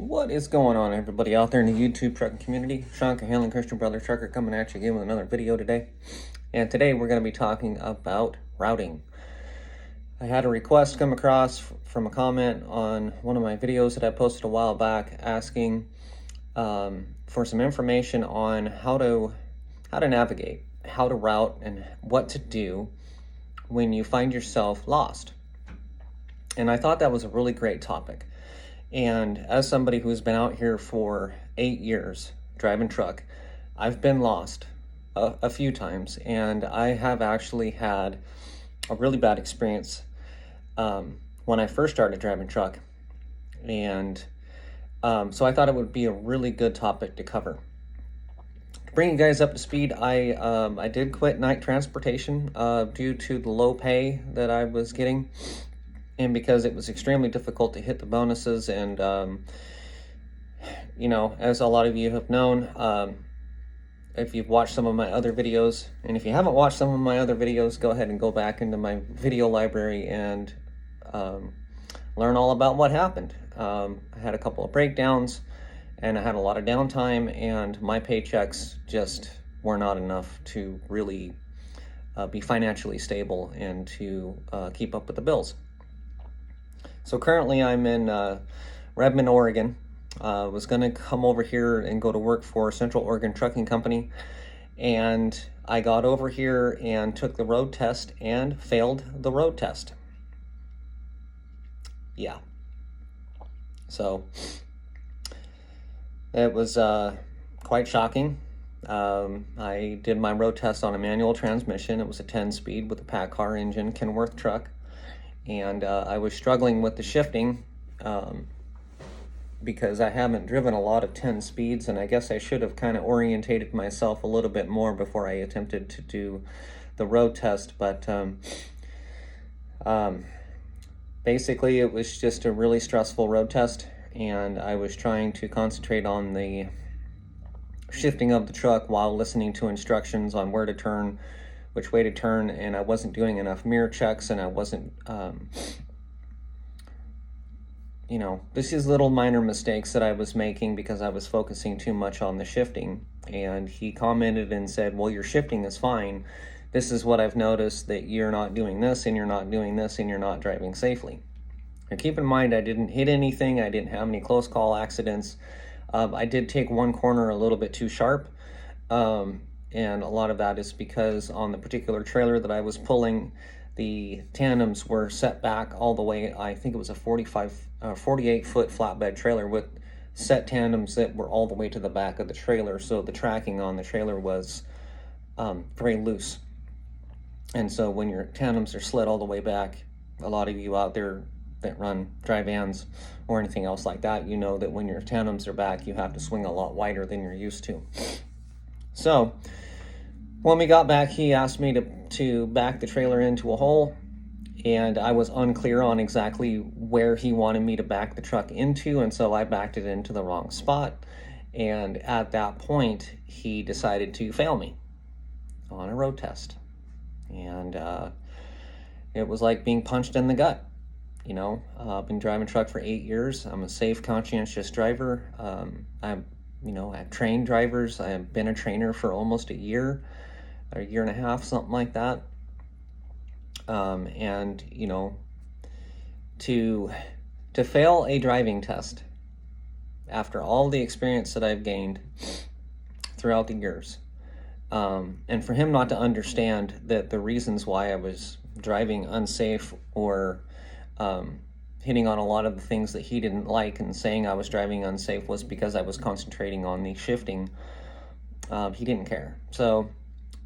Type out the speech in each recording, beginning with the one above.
What is going on, everybody out there in the YouTube trucking community? Sean Cahalan, Christian Brother Trucker, coming at you again with another video today. And today we're going to be talking about routing. I had a request come across from a comment on one of my videos that I posted a while back asking for some information on how to navigate, how to route, and what to do when you find yourself lost. And I thought that was a really great topic. And as somebody who's been out here for 8 years driving truck, I've been lost a few times, and I have actually had a really bad experience when I first started driving truck. And so I thought it would be a really good topic to cover. To bring you guys up to speed, I did quit night transportation due to the low pay that I was getting, and because it was extremely difficult to hit the bonuses. And as a lot of you have known, if you've watched some of my other videos, and if you haven't watched some of my other videos, go ahead and go back into my video library and learn all about what happened. I had a couple of breakdowns, and I had a lot of downtime, and my paychecks just were not enough to really be financially stable and to keep up with the bills. So currently I'm in Redmond, Oregon. Was going to come over here and go to work for Central Oregon Trucking Company. And I got over here and took the road test and failed the road test. Yeah. So it was quite shocking. I did my road test on a manual transmission. It was a 10-speed with a PACCAR engine, Kenworth truck. And I was struggling with the shifting because I haven't driven a lot of 10 speeds, and I guess I should have kind of orientated myself a little bit more before I attempted to do the road test. But basically it was just a really stressful road test, and I was trying to concentrate on the shifting of the truck while listening to instructions on where to turn, which way to turn, and I wasn't doing enough mirror checks, and I wasn't, this is little minor mistakes that I was making because I was focusing too much on the shifting. And he commented and said, well, your shifting is fine. This is what I've noticed, that you're not doing this, and you're not doing this, and you're not driving safely. And keep in mind, I didn't hit anything. I didn't have any close call accidents. I did take one corner a little bit too sharp. And a lot of that is because on the particular trailer that I was pulling, the tandems were set back all the way. I think it was a 48-foot flatbed trailer with set tandems that were all the way to the back of the trailer. So the tracking on the trailer was very loose. And so when your tandems are slid all the way back, a lot of you out there that run dry vans or anything else like that, you know that when your tandems are back, you have to swing a lot wider than you're used to. So when we got back, he asked me to back the trailer into a hole, and I was unclear on exactly where he wanted me to back the truck into, and so I backed it into the wrong spot. And at that point, he decided to fail me on a road test. And it was like being punched in the gut. I've been driving truck for 8 years. I'm a safe, conscientious driver. I've trained drivers. I've been a trainer for almost a year and a half, something like that. To fail a driving test after all the experience that I've gained throughout the years, and for him not to understand that the reasons why I was driving unsafe or hitting on a lot of the things that he didn't like and saying I was driving unsafe was because I was concentrating on the shifting. He didn't care. So,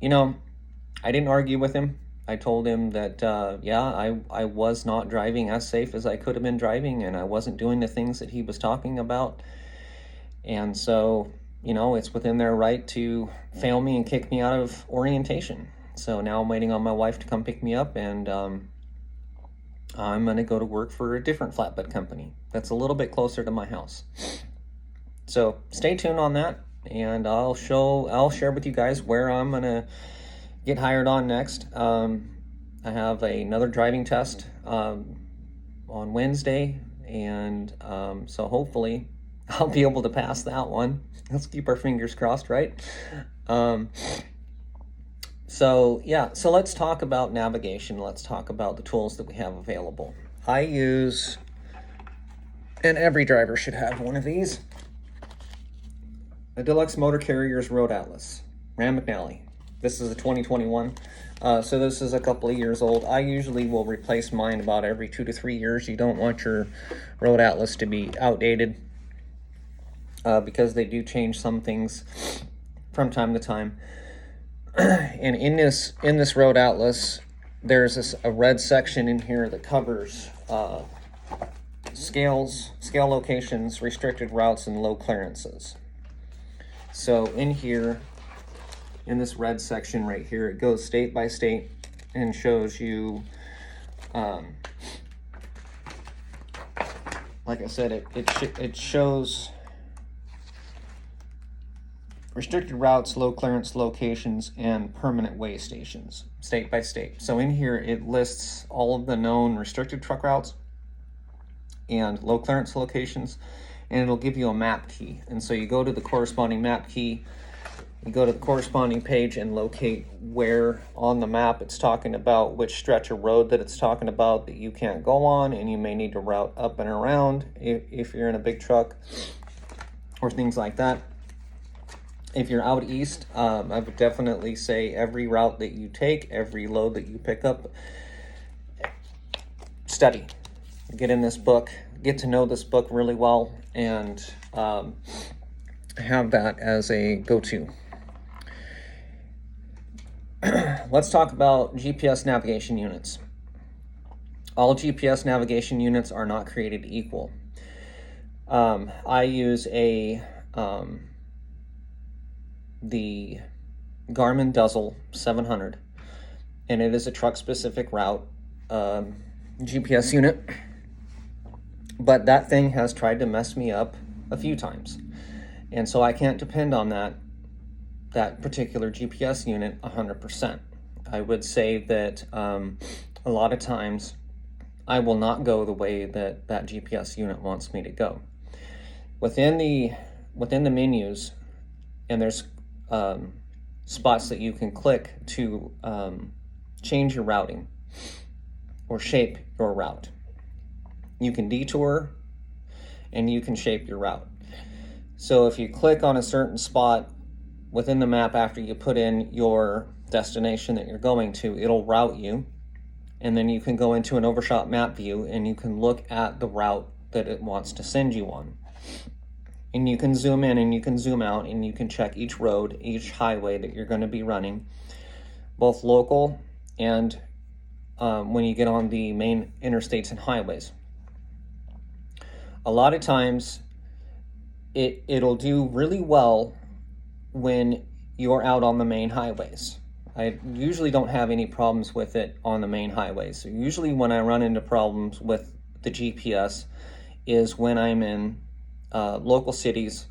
I didn't argue with him. I told him that, I was not driving as safe as I could have been driving, and I wasn't doing the things that he was talking about. And so, it's within their right to fail me and kick me out of orientation. So now I'm waiting on my wife to come pick me up, and I'm going to go to work for a different flatbed company that's a little bit closer to my house. So stay tuned on that, and I'll share with you guys where I'm going to get hired on next. I have another driving test on Wednesday, and so hopefully I'll be able to pass that one. Let's keep our fingers crossed, right? So let's talk about navigation. Let's talk about the tools that we have available. I use, and every driver should have one of these, a Deluxe Motor Carriers Road Atlas, Rand McNally. This is a 2021, so this is a couple of years old. I usually will replace mine about every 2 to 3 years. You don't want your Road Atlas to be outdated because they do change some things from time to time. And in this Road Atlas, there's a red section in here that covers scale locations, restricted routes, and low clearances. So in here, in this red section right here, it goes state by state and shows you, like I said, it shows restricted routes, low clearance locations, and permanent way stations, state by state. So in here, it lists all of the known restricted truck routes and low clearance locations, and it'll give you a map key. And so you go to the corresponding map key, you go to the corresponding page and locate where on the map it's talking about, which stretch of road that it's talking about that you can't go on, and you may need to route up and around if you're in a big truck or things like that. If you're out east, I would definitely say every route that you take, every load that you pick up, study. Get in this book, get to know this book really well, and have that as a go-to. Let's talk about GPS navigation units. All GPS navigation units are not created equal. I use the Garmin Duzzle 700, and it is a truck-specific route GPS unit, but that thing has tried to mess me up a few times, and so I can't depend on that particular GPS unit 100%. I would say that a lot of times I will not go the way that GPS unit wants me to go. Within the menus, and there's spots that you can click to change your routing or shape your route. You can detour and you can shape your route. So if you click on a certain spot within the map after you put in your destination that you're going to, it'll route you, and then you can go into an overshot map view and you can look at the route that it wants to send you on. And you can zoom in and you can zoom out and you can check each road, each highway that you're going to be running, both local and when you get on the main interstates and highways. A lot of times it'll do really well when you're out on the main highways. I usually don't have any problems with it on the main highways. So usually when I run into problems with the GPS is when I'm in local cities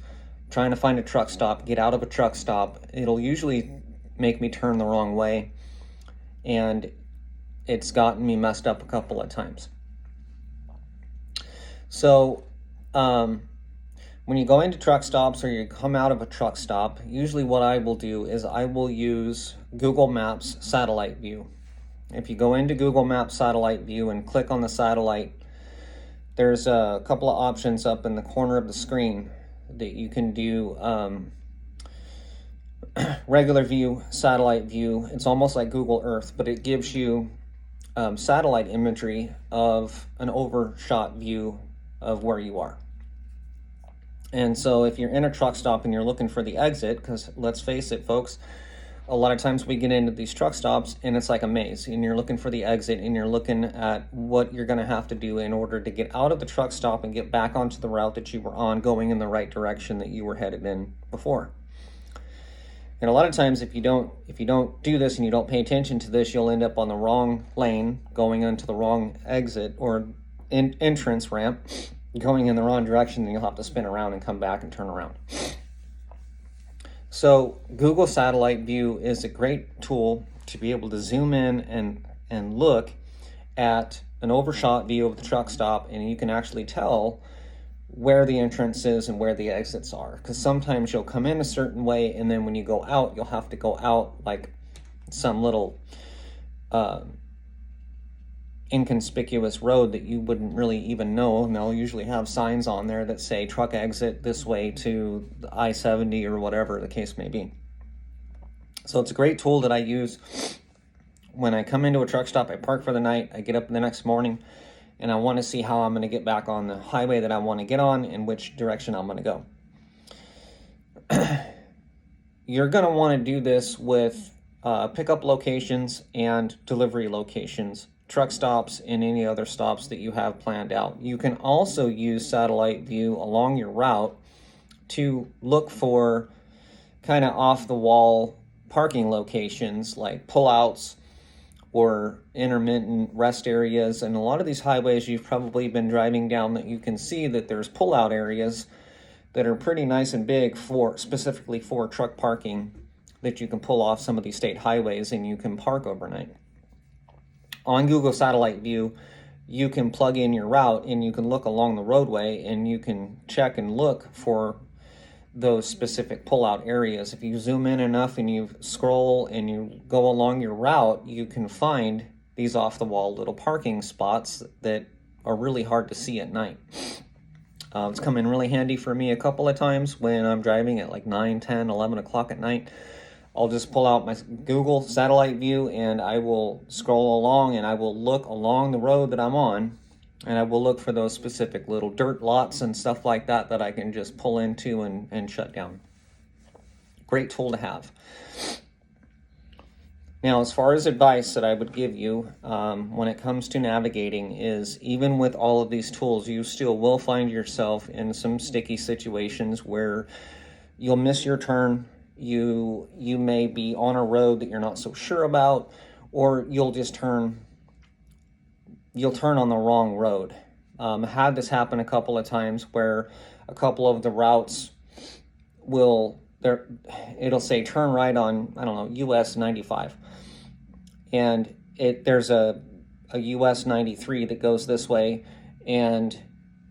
trying to find a truck stop, get out of a truck stop. It'll usually make me turn the wrong way, and it's gotten me messed up a couple of times. So when you go into truck stops or you come out of a truck stop, usually what I will do is I will use Google Maps satellite view. If you go into Google Maps satellite view and click on the satellite, there's a couple of options up in the corner of the screen that you can do. Regular view, satellite view. It's almost like Google Earth, but it gives you satellite imagery of an overshot view of where you are. And so if you're in a truck stop and you're looking for the exit, because let's face it, folks, a lot of times we get into these truck stops and it's like a maze, and you're looking for the exit and you're looking at what you're going to have to do in order to get out of the truck stop and get back onto the route that you were on, going in the right direction that you were headed in before. And a lot of times if you don't do this and you don't pay attention to this, you'll end up on the wrong lane, going into the wrong exit or entrance ramp, going in the wrong direction, and you'll have to spin around and come back and turn around. So Google Satellite View is a great tool to be able to zoom in and look at an overshot view of the truck stop, and you can actually tell where the entrance is and where the exits are, because sometimes you'll come in a certain way, and then when you go out, you'll have to go out like some little inconspicuous road that you wouldn't really even know, and they'll usually have signs on there that say truck exit this way to the I-70 or whatever the case may be. So it's a great tool that I use when I come into a truck stop. I park for the night, I get up the next morning, and I want to see how I'm going to get back on the highway that I want to get on and which direction I'm going to go. You're going to want to do this with pickup locations and delivery locations, truck stops, and any other stops that you have planned out. You can also use satellite view along your route to look for kind of off the wall parking locations like pullouts or intermittent rest areas. And a lot of these highways you've probably been driving down that you can see that there's pullout areas that are pretty nice and big for specifically for truck parking, that you can pull off some of these state highways and you can park overnight. On Google Satellite View, you can plug in your route and you can look along the roadway and you can check and look for those specific pullout areas. If you zoom in enough and you scroll and you go along your route, you can find these off the wall little parking spots that are really hard to see at night. It's come in really handy for me a couple of times when I'm driving at like 9, 10, 11 o'clock at night. I'll just pull out my Google Satellite View and I will scroll along and I will look along the road that I'm on, and I will look for those specific little dirt lots and stuff like that that I can just pull into and shut down. Great tool to have. Now, as far as advice that I would give you when it comes to navigating is, even with all of these tools, you still will find yourself in some sticky situations where you'll miss your turn. You may be on a road that you're not so sure about, or you'll turn on the wrong road. I had this happen a couple of times where a couple of the routes it'll say turn right on, I don't know, US 95. And there's a US 93 that goes this way, and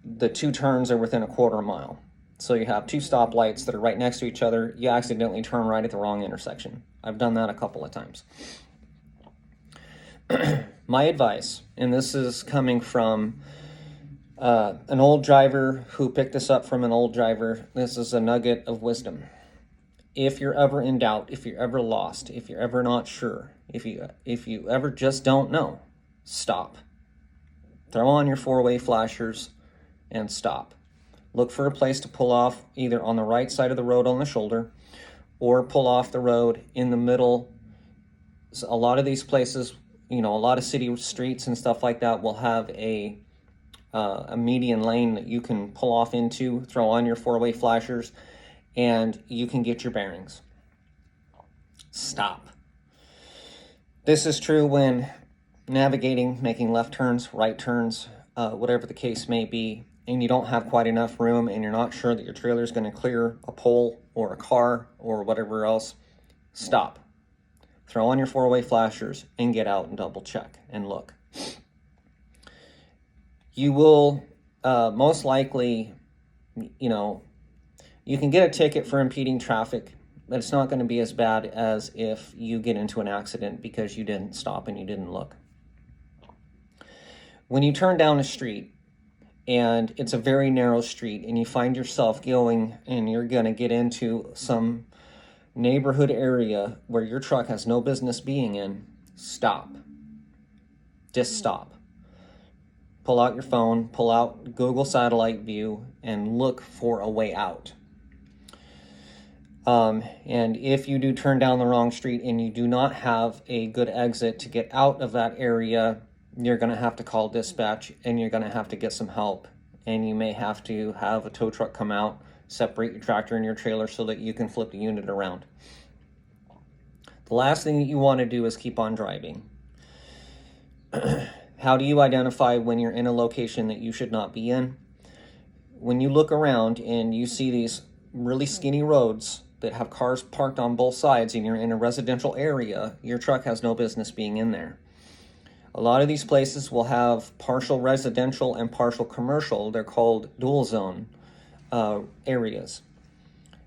the two turns are within a quarter mile. So you have two stoplights that are right next to each other. You accidentally turn right at the wrong intersection. I've done that a couple of times. My advice, and this is coming from an old driver who picked this up from an old driver. This is a nugget of wisdom. If you're ever in doubt, if you're ever lost, if you're ever not sure, if you ever just don't know, stop. Throw on your four-way flashers and stop. Look for a place to pull off either on the right side of the road on the shoulder, or pull off the road in the middle. So a lot of these places, a lot of city streets and stuff like that will have a median lane that you can pull off into, throw on your four-way flashers, and you can get your bearings. Stop. This is true when navigating, making left turns, right turns, whatever the case may be, and you don't have quite enough room and you're not sure that your trailer is going to clear a pole or a car or whatever else. Stop. Throw on your four-way flashers and get out and double check and look. You will most likely, you can get a ticket for impeding traffic, but it's not going to be as bad as if you get into an accident because you didn't stop and you didn't look. When you turn down a street and it's a very narrow street and you find yourself going and you're going to get into some neighborhood area where your truck has no business being in, stop. Just stop. Pull out your phone, pull out Google Satellite View, and look for a way out. And if you do turn down the wrong street and you do not have a good exit to get out of that area, you're going to have to call dispatch and you're going to have to get some help. And you may have to have a tow truck come out, separate your tractor and your trailer so that you can flip the unit around. The last thing that you want to do is keep on driving. How do you identify when you're in a location that you should not be in? When you look around and you see these really skinny roads that have cars parked on both sides and you're in a residential area, your truck has no business being in there. A lot of these places will have partial residential and partial commercial. They're called dual zone areas.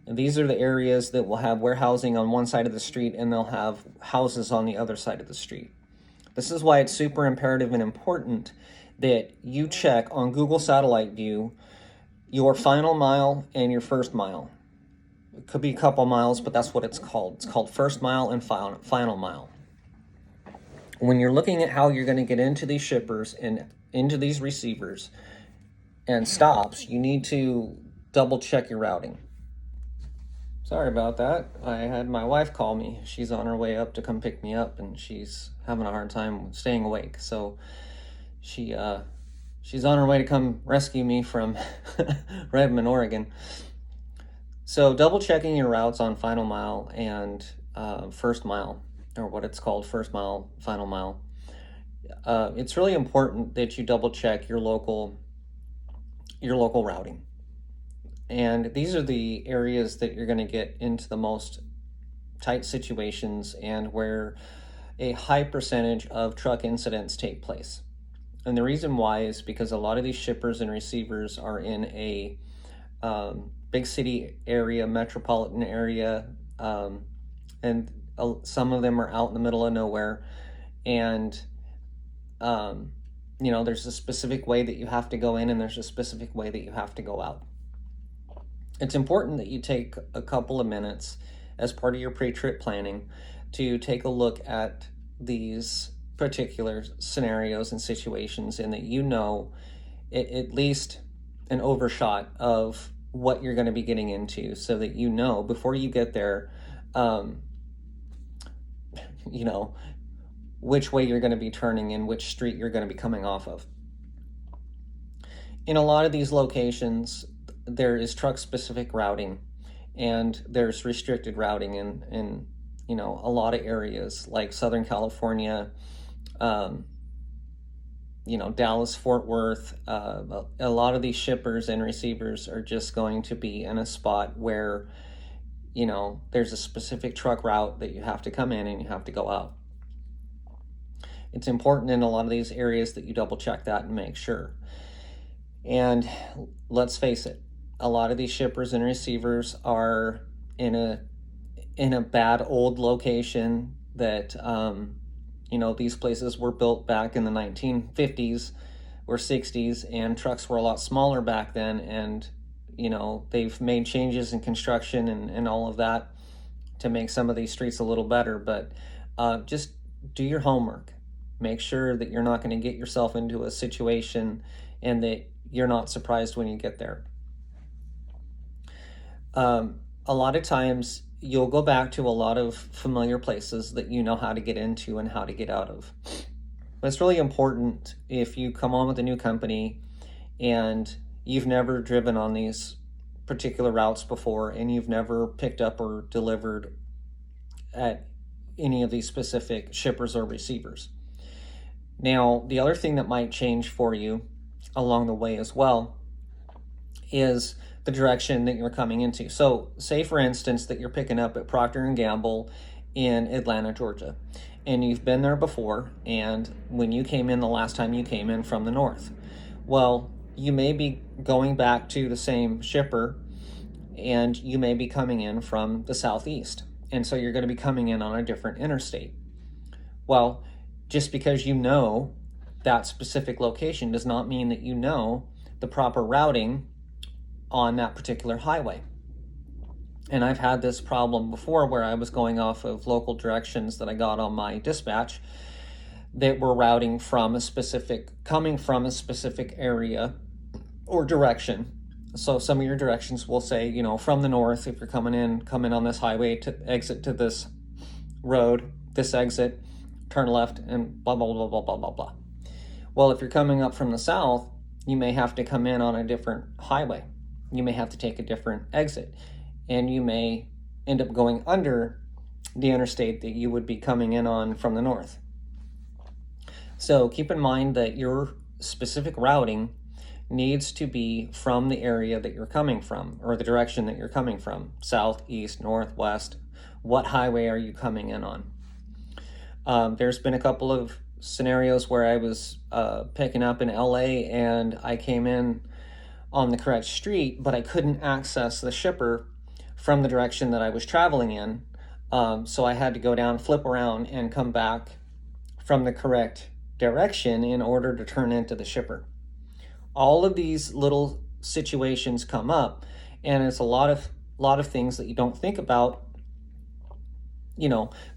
And these are the areas that will have warehousing on one side of the street and they'll have houses on the other side of the street. This is why it's super imperative and important that you check on Google Satellite View your final mile and your first mile. It could be a couple miles, but that's what it's called. It's called first mile and final mile. When you're looking at how you're going to get into these shippers and into these receivers and stops, you need to double check your routing. Sorry about that. I had my wife call me. She's on her way up to come pick me up, and she's having a hard time staying awake. So she's on her way to come rescue me from Redmond, Oregon. So double checking your routes on final mile and first mile, or what it's called, first mile, final mile. It's really important that you double check your local routing. And these are the areas that you're going to get into the most tight situations and where a high percentage of truck incidents take place. And the reason why is because a lot of these shippers and receivers are in a big city area, metropolitan area, and some of them are out in the middle of nowhere. And, there's a specific way that you have to go in and there's a specific way that you have to go out. It's important that you take a couple of minutes as part of your pre-trip planning to take a look at these particular scenarios and situations, and that at least an overshot of what you're going to be getting into, so that before you get there, which way you're going to be turning and which street you're going to be coming off of. In a lot of these locations, there is truck-specific routing, and there's restricted routing in a lot of areas like Southern California, Dallas, Fort Worth. A lot of these shippers and receivers are just going to be in a spot where, there's a specific truck route that you have to come in and you have to go out. It's important in a lot of these areas that you double check that and make sure. And let's face it, a lot of these shippers and receivers are in a bad old location that, these places were built back in the 1950s or 60s, and trucks were a lot smaller back then. And, they've made changes in construction and all of that to make some of these streets a little better. But just do your homework. Make sure that you're not going to get yourself into a situation and that you're not surprised when you get there. A lot of times you'll go back to a lot of familiar places that you know how to get into and how to get out of. But it's really important if you come on with a new company and you've never driven on these particular routes before and you've never picked up or delivered at any of these specific shippers or receivers. Now, the other thing that might change for you along the way as well is the direction that you're coming into. So say, for instance, that you're picking up at Procter & Gamble in Atlanta, Georgia, and you've been there before, and when you came in the last time, you came in from the north. Well, you may be going back to the same shipper, and you may be coming in from the southeast, and so you're going to be coming in on a different interstate. Well, just because you know that specific location does not mean that you know the proper routing on that particular highway. And I've had this problem before where I was going off of local directions that I got on my dispatch that were routing coming from a specific area or direction. So some of your directions will say, from the north, if you're come in on this highway to exit to this road, this exit, turn left, and blah, blah, blah, blah, blah, blah, blah. Well, if you're coming up from the south, you may have to come in on a different highway. You may have to take a different exit, and you may end up going under the interstate that you would be coming in on from the north. So keep in mind that your specific routing needs to be from the area that you're coming from, or the direction that you're coming from, south, east, north, west. What highway are you coming in on? There's been a couple of scenarios where I was picking up in LA and I came in on the correct street, but I couldn't access the shipper from the direction that I was traveling in. So I had to go down, flip around, and come back from the correct direction in order to turn into the shipper. All of these little situations come up, and it's a lot of things that you don't think about,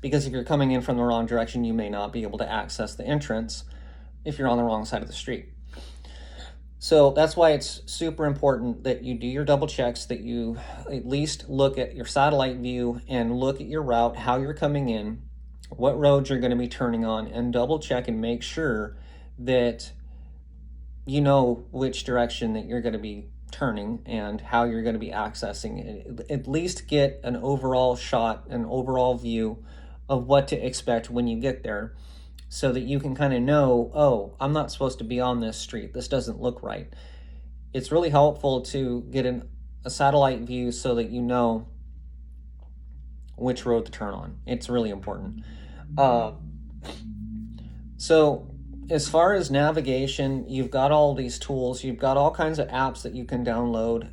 because if you're coming in from the wrong direction, you may not be able to access the entrance if you're on the wrong side of the street. So that's why it's super important that you do your double checks, that you at least look at your satellite view and look at your route, how you're coming in, what roads you're going to be turning on, and double check and make sure that you know which direction that you're going to be turning and how you're going to be accessing it. At least get an overall shot, an overall view of what to expect when you get there, so that you can kind of know, oh, I'm not supposed to be on this street. This doesn't look right. It's really helpful to get a satellite view so that you know which road to turn on. It's really important. So as far as navigation, you've got all these tools. You've got all kinds of apps that you can download.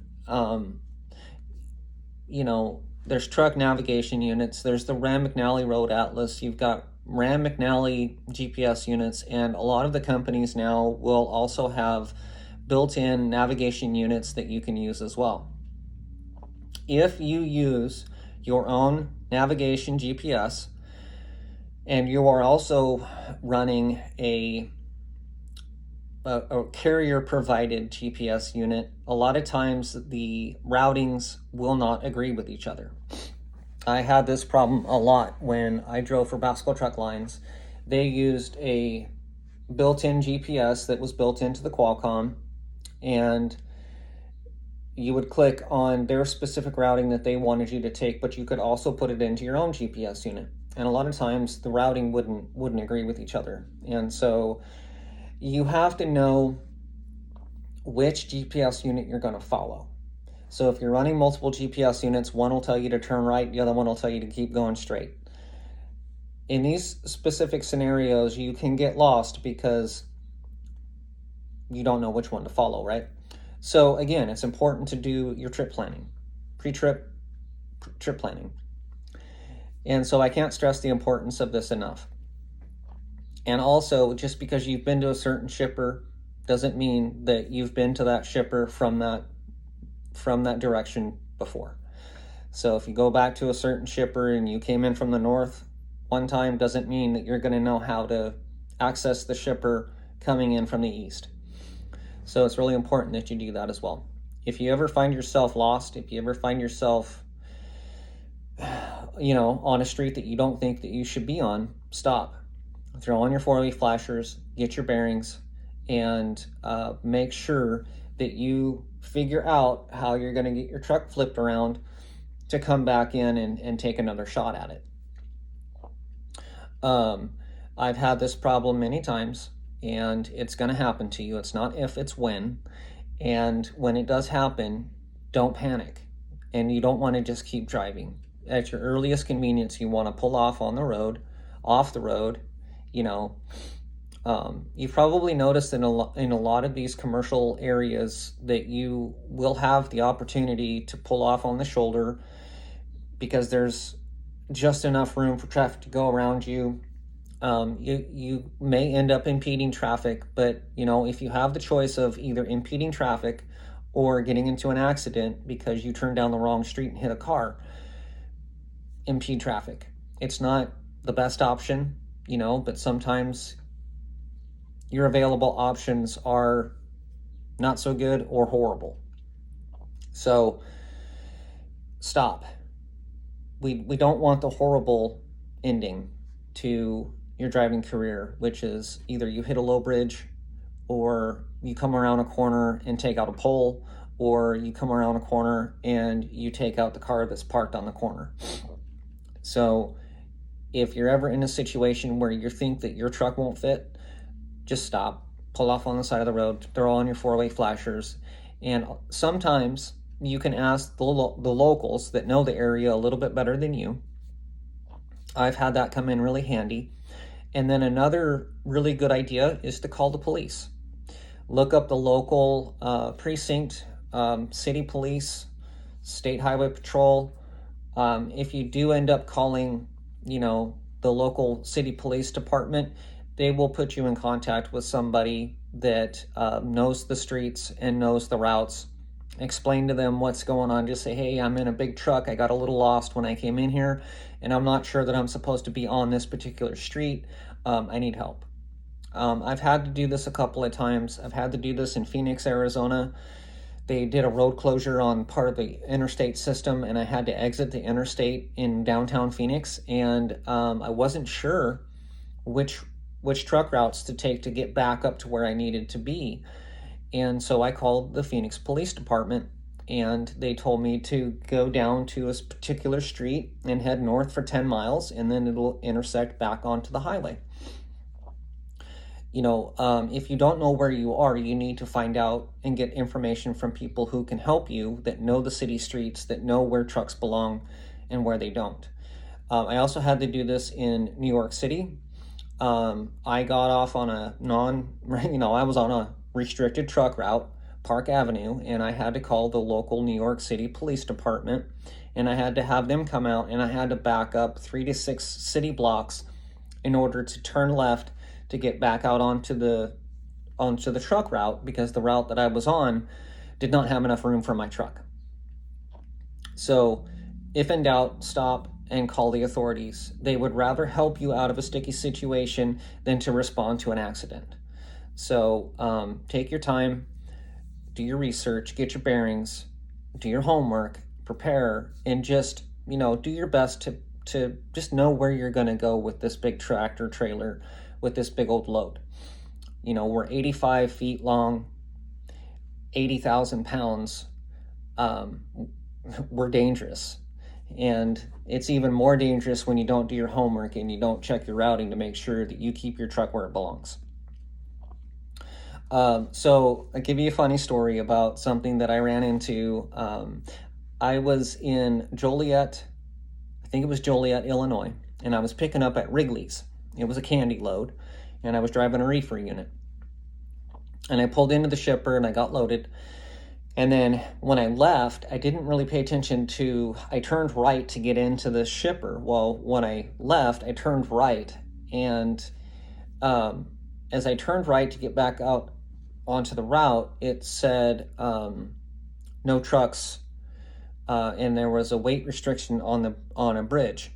There's truck navigation units. There's the Rand McNally Road Atlas. You've got Rand McNally GPS units, and a lot of the companies now will also have built-in navigation units that you can use as well. If you use your own navigation GPS and you are also running a carrier provided GPS unit, a lot of times the routings will not agree with each other. I had this problem a lot when I drove for Basco Truck Lines. They used a built-in GPS that was built into the Qualcomm, and you would click on their specific routing that they wanted you to take, but you could also put it into your own GPS unit. And a lot of times the routing wouldn't agree with each other. And so you have to know which GPS unit you're going to follow. So if you're running multiple GPS units, one will tell you to turn right, the other one will tell you to keep going straight. In these specific scenarios, you can get lost because you don't know which one to follow, right? So again, it's important to do your trip planning, pre-trip, trip planning. And so I can't stress the importance of this enough. And also, just because you've been to a certain shipper doesn't mean that you've been to that shipper from that direction before. So if you go back to a certain shipper and you came in from the north one time, doesn't mean that you're going to know how to access the shipper coming in from the east. So it's really important that you do that as well. If you ever find yourself lost, if you ever find yourself on a street that you don't think that you should be on, stop, throw on your 4-way flashers, get your bearings, and make sure that you figure out how you're going to get your truck flipped around to come back in and take another shot at it. I've had this problem many times, and it's going to happen to you. It's not if, it's when. And when it does happen, don't panic. And you don't want to just keep driving. At your earliest convenience, you want to pull off the road. You've probably noticed in a lot of these commercial areas that you will have the opportunity to pull off on the shoulder because there's just enough room for traffic to go around you. You may end up impeding traffic, but if you have the choice of either impeding traffic or getting into an accident because you turned down the wrong street and hit a car, impede traffic. It's not the best option, but sometimes your available options are not so good or horrible. So stop. We don't want the horrible ending to your driving career, which is either you hit a low bridge, or you come around a corner and take out a pole, or you come around a corner and you take out the car that's parked on the corner. So if you're ever in a situation where you think that your truck won't fit, just stop, pull off on the side of the road, throw on your 4-way flashers, and sometimes you can ask the locals that know the area a little bit better than you. I've had that come in really handy, And then another really good idea is to call the police. Look up the local precinct, city police, state highway patrol. If you do end up calling, the local city police department, they will put you in contact with somebody that knows the streets and knows the routes. Explain to them what's going on. Just say, hey, I'm in a big truck. I got a little lost when I came in here, and I'm not sure that I'm supposed to be on this particular street. I need help. I've had to do this a couple of times. I've had to do this in Phoenix, Arizona. They did a road closure on part of the interstate system, and I had to exit the interstate in downtown Phoenix, and I wasn't sure which truck routes to take to get back up to where I needed to be. And so I called the Phoenix Police Department, and they told me to go down to a particular street and head north for 10 miles, and then it'll intersect back onto the highway. If you don't know where you are, you need to find out and get information from people who can help you, that know the city streets, that know where trucks belong and where they don't. I also had to do this in New York City. I got off on I was on a restricted truck route, Park Avenue, and I had to call the local New York City Police Department, and I had to have them come out, and I had to back up 3 to 6 city blocks in order to turn left to get back out onto the truck route, because the route that I was on did not have enough room for my truck. So if in doubt, stop and call the authorities. They would rather help you out of a sticky situation than to respond to an accident. So take your time, do your research, get your bearings, do your homework, prepare, and just, do your best to just know where you're going to go with this big tractor trailer, with this big old load. We're 85 feet long, 80,000 pounds. We're dangerous. And it's even more dangerous when you don't do your homework and you don't check your routing to make sure that you keep your truck where it belongs. So I'll give you a funny story about something that I ran into. I was in Joliet, I think it was Joliet, Illinois, and I was picking up at Wrigley's. It was a candy load, and I was driving a reefer unit. And I pulled into the shipper and I got loaded. And then when I left, I didn't really pay attention I turned right to get into the shipper. Well, when I left, I turned right. And as I turned right to get back out onto the route, it said no trucks, and there was a weight restriction on a bridge.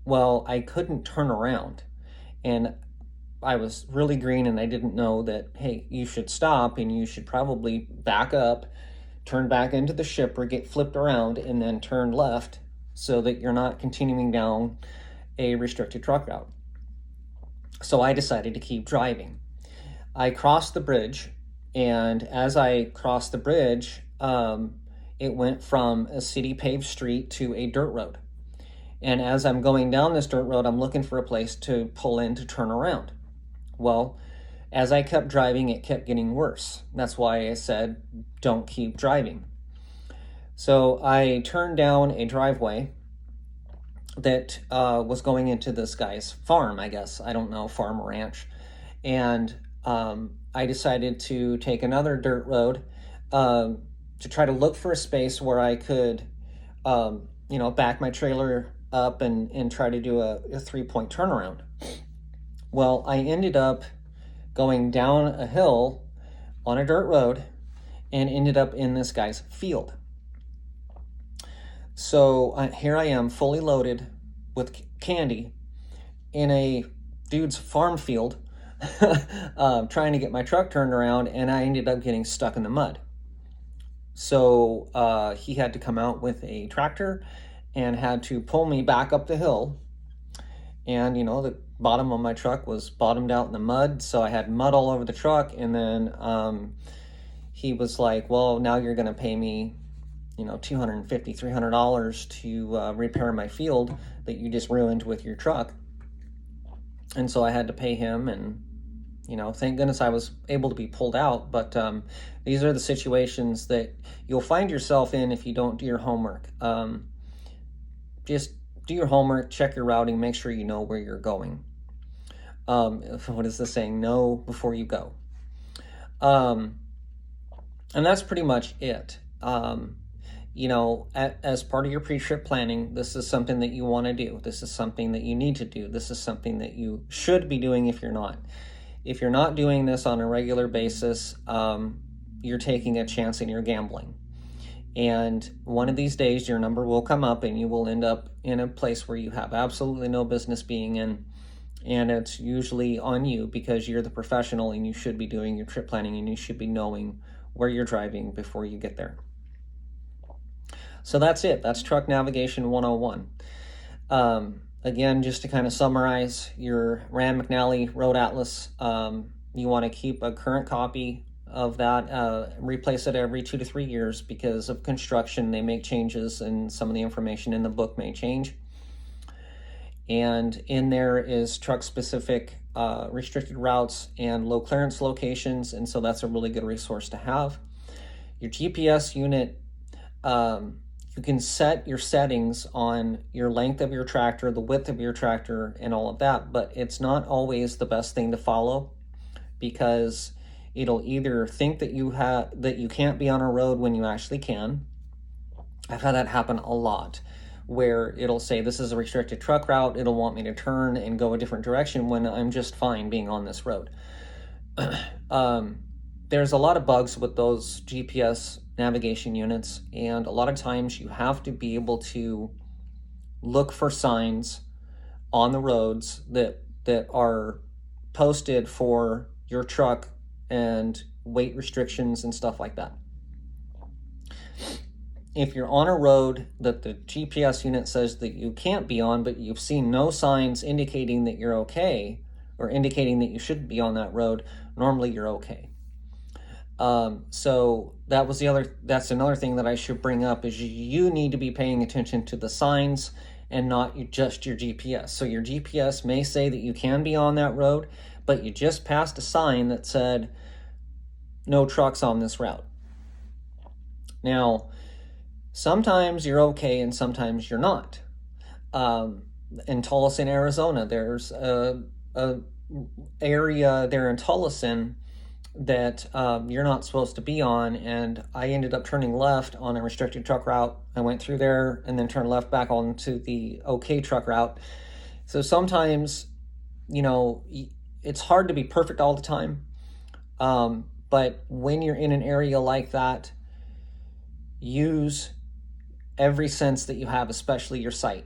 Well, I couldn't turn around, and I was really green, and I didn't know that, hey, you should stop and you should probably back up, turn back into the shipper, get flipped around, and then turn left so that you're not continuing down a restricted truck route. So I decided to keep driving. I crossed the bridge, and as I crossed the bridge, it went from a city paved street to a dirt road. And as I'm going down this dirt road, I'm looking for a place to pull in to turn around. Well, as I kept driving, it kept getting worse. That's why I said, don't keep driving. So I turned down a driveway that was going into this guy's farm, I guess. I don't know, farm or ranch. And I decided to take another dirt road to try to look for a space where I could, back my trailer up and try to do a 3-point turnaround. Well, I ended up going down a hill on a dirt road and ended up in this guy's field. So here I am, fully loaded with candy in a dude's farm field, trying to get my truck turned around, and I ended up getting stuck in the mud. So he had to come out with a tractor and had to pull me back up the hill. And, the bottom of my truck was bottomed out in the mud, so I had mud all over the truck. And then he was like, well, now you're going to pay me, $250, $300 to repair my field that you just ruined with your truck. And so I had to pay him, and, thank goodness I was able to be pulled out. But these are the situations that you'll find yourself in if you don't do your homework. Just do your homework, check your routing, make sure you know where you're going. What is the saying? Know before you go. And that's pretty much it. You know, as part of your pre-trip planning, this is something that you want to do. This is something that you need to do. This is something that you should be doing if you're not. If you're not doing this on a regular basis, you're taking a chance and you're gambling. And one of these days, your number will come up and you will end up in a place where you have absolutely no business being in. And it's usually on you because you're the professional and you should be doing your trip planning and you should be knowing where you're driving before you get there. So that's it. That's Truck Navigation 101. Again, just to kind of summarize your Rand McNally Road Atlas, you want to keep a current copy of that, replace it every 2 to 3 years because of construction. They make changes and some of the information in the book may change. And in there is truck-specific restricted routes and low clearance locations, and so that's a really good resource to have. Your GPS unit, you can set your settings on your length of your tractor, the width of your tractor, and all of that, but it's not always the best thing to follow because it'll either think that you can't be on a road when you actually can. I've had that happen a lot, where it'll say this is a restricted truck route. It'll want me to turn and go a different direction when I'm just fine being on this road. There's a lot of bugs with those GPS navigation units, and a lot of times you have to be able to look for signs on the roads that are posted for your truck and weight restrictions and stuff like that. If you're on a road that the GPS unit says that you can't be on, but you've seen no signs indicating that you're okay or indicating that you shouldn't be on that road, normally you're okay. So that's another thing that I should bring up is you need to be paying attention to the signs and not just your GPS. So your GPS may say that you can be on that road, but you just passed a sign that said no trucks on this route. Now, sometimes you're okay and sometimes you're not. In Tolleson, Arizona, there's a area there in Tolleson that you're not supposed to be on, and I ended up turning left on a restricted truck route. I went through there and then turned left back onto the okay truck route. So sometimes, you know, it's hard to be perfect all the time, but when you're in an area like that, use every sense that you have, especially your sight,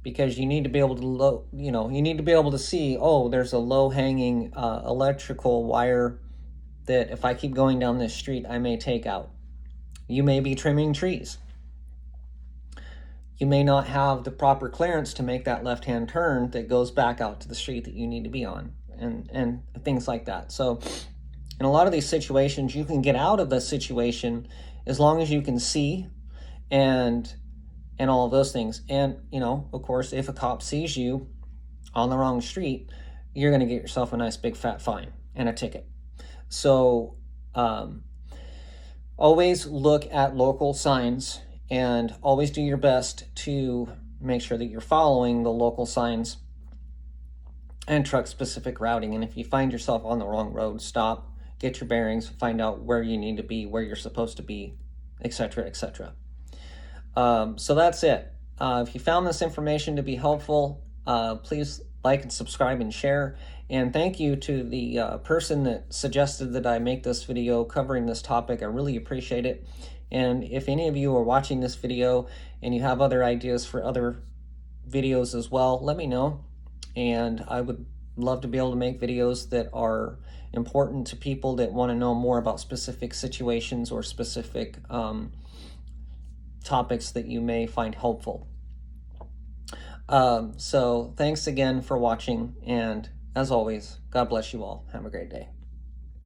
because you need to be able to you need to be able to see, oh, there's a low-hanging electrical wire that if I keep going down this street, I may take out. You may be trimming trees. You may not have the proper clearance to make that left-hand turn that goes back out to the street that you need to be on, and things like that. So in a lot of these situations, you can get out of the situation as long as you can see and all of those things. And, you know, of course, if a cop sees you on the wrong street, you're going to get yourself a nice big fat fine and a ticket. So always look at local signs and always do your best to make sure that you're following the local signs and truck-specific routing. And if you find yourself on the wrong road, stop, get your bearings, find out where you need to be, where you're supposed to be, etc., etc. So that's it. If you found this information to be helpful, please like and subscribe and share. And thank you to the person that suggested that I make this video covering this topic. I really appreciate it. And if any of you are watching this video and you have other ideas for other videos as well, let me know. And I would love to be able to make videos that are important to people that want to know more about specific situations or specific topics that you may find helpful. So thanks again for watching, and as always, God bless you all. Have a great day.